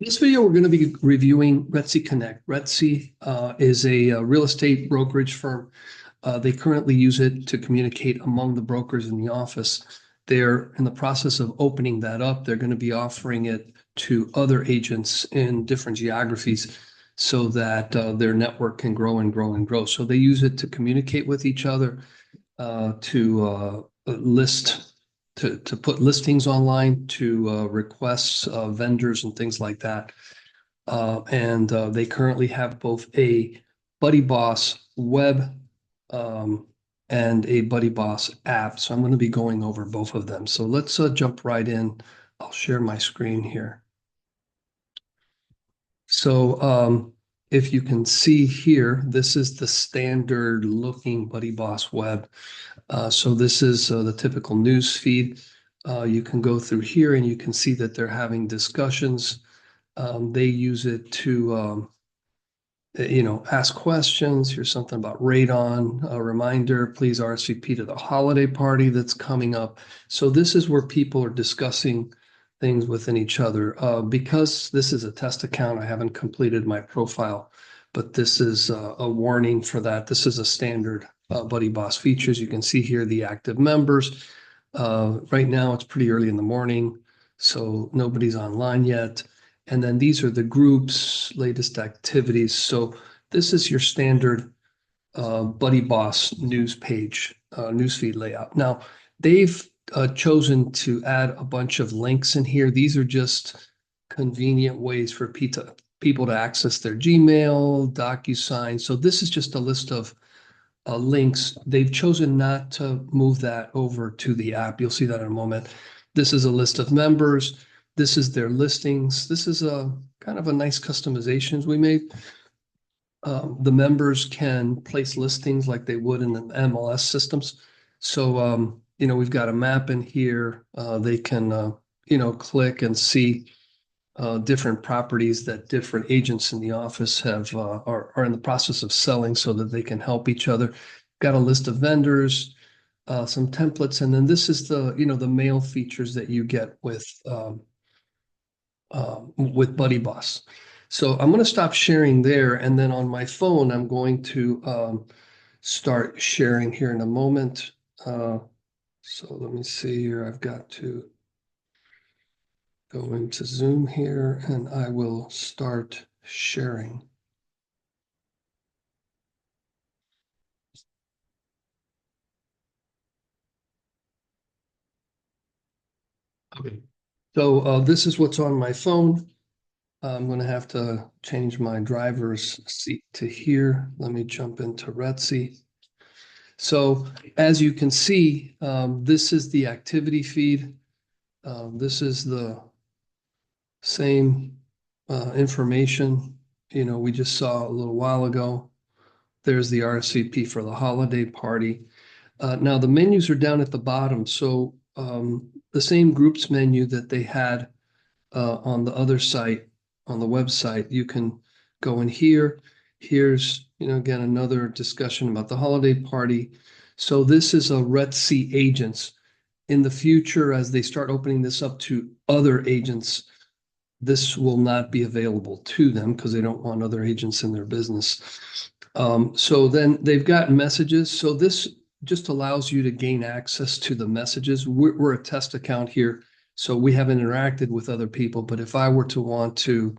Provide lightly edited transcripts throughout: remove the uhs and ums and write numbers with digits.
This video, we're going to be reviewing Retsy Connect. Retsy is a real estate brokerage firm. They currently use it to communicate among the brokers in the office. They're in the process of opening that up. They're going to be offering it to other agents in different geographies so that their network can grow and grow and grow. So they use it to communicate with each other, to put listings online, to requests vendors and things like that. And they currently have both a BuddyBoss web and a BuddyBoss app. So I'm going to be going over both of them. So let's jump right in. I'll share my screen here. So if you can see here, this is the standard looking BuddyBoss web. So this is the typical news feed. You can go through here and you can see that they're having discussions. They use it to, ask questions. Here's something about radon, a reminder, please RSVP to the holiday party that's coming up. So this is where people are discussing things within each other. Because this is a test account, I haven't completed my profile, but this is a warning for that. This is a standard BuddyBoss features. You can see here the active members. Right now, it's pretty early in the morning, so nobody's online yet. And then these are the groups, latest activities. So this is your standard BuddyBoss news page, newsfeed layout. Now, they've chosen to add a bunch of links in here. These are just convenient ways for people to access their Gmail, DocuSign. So this is just a list of links. They've chosen not to move that over to the app. You'll see that in a moment. This is a list of members. This is their listings. This is a kind of a nice customizations we made. The members can place listings like they would in the MLS systems. So, we've got a map in here. They can, click and see different properties that different agents in the office have are in the process of selling so that they can help each other. Got a list of vendors, some templates, and then this is the mail features that you get with BuddyBoss. So I'm going to stop sharing there, and then on my phone, I'm going to start sharing here in a moment. So let me see here. I've got to go into Zoom here, and I will start sharing. Okay. So this is what's on my phone. I'm going to have to change my driver's seat to here. Let me jump into Retsy. So as you can see, this is the activity feed. This is the same information, we just saw a little while ago. There's the RSVP for the holiday party. Now the menus are down at the bottom. So the same groups menu that they had on the other site, on the website, you can go in here. Here's, again, another discussion about the holiday party. So this is a Retsy agents. In the future, as they start opening this up to other agents, this will not be available to them because they don't want other agents in their business. So then they've got messages. So this just allows you to gain access to the messages. We're a test account here, so we haven't interacted with other people. But if I were to want to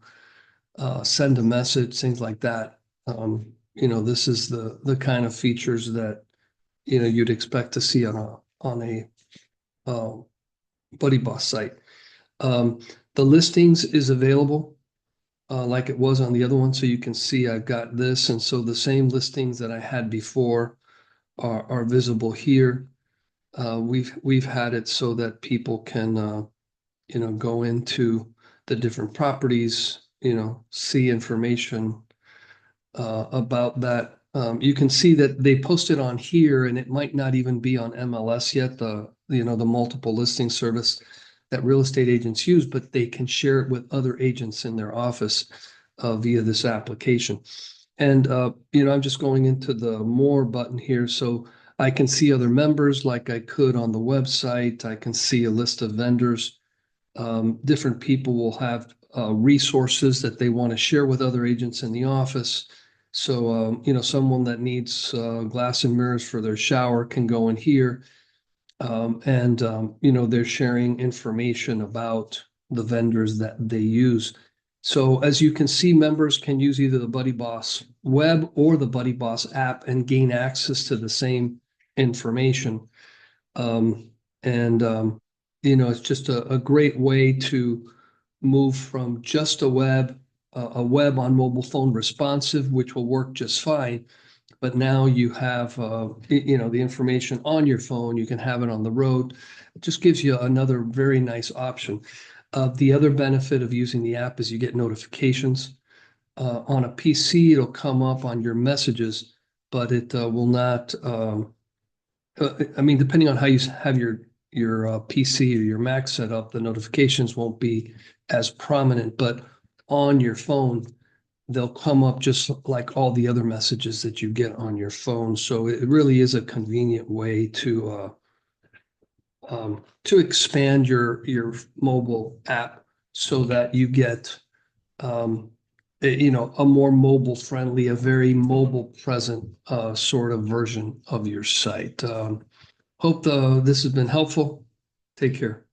send a message, things like that, this is the kind of features that you'd expect to see on a BuddyBoss site. The listings is available like it was on the other one. So you can see I've got this. And so the same listings that I had before are visible here. We've had it so that people can, go into the different properties, see information about that. You can see that they posted on here, and it might not even be on MLS yet, the multiple listing service that real estate agents use, but they can share it with other agents in their office via this application. And, I'm just going into the more button here. So I can see other members like I could on the website. I can see a list of vendors. Different people will have resources that they want to share with other agents in the office. So, someone that needs glass and mirrors for their shower can go in here. They're sharing information about the vendors that they use. So as you can see, members can use either the BuddyBoss web or the BuddyBoss app and gain access to the same information. Um, and, it's just a great way to move from just a web on mobile phone responsive, which will work just fine. But now you have, the information on your phone, you can have it on the road. It just gives you another very nice option. The other benefit of using the app is you get notifications. On a PC, it'll come up on your messages, but it will not, depending on how you have your PC or your Mac set up, the notifications won't be as prominent, but on your phone, they'll come up just like all the other messages that you get on your phone. So it really is a convenient way to expand your mobile app so that you get a more mobile friendly, a very mobile present sort of version of your site. Hope this has been helpful. Take care.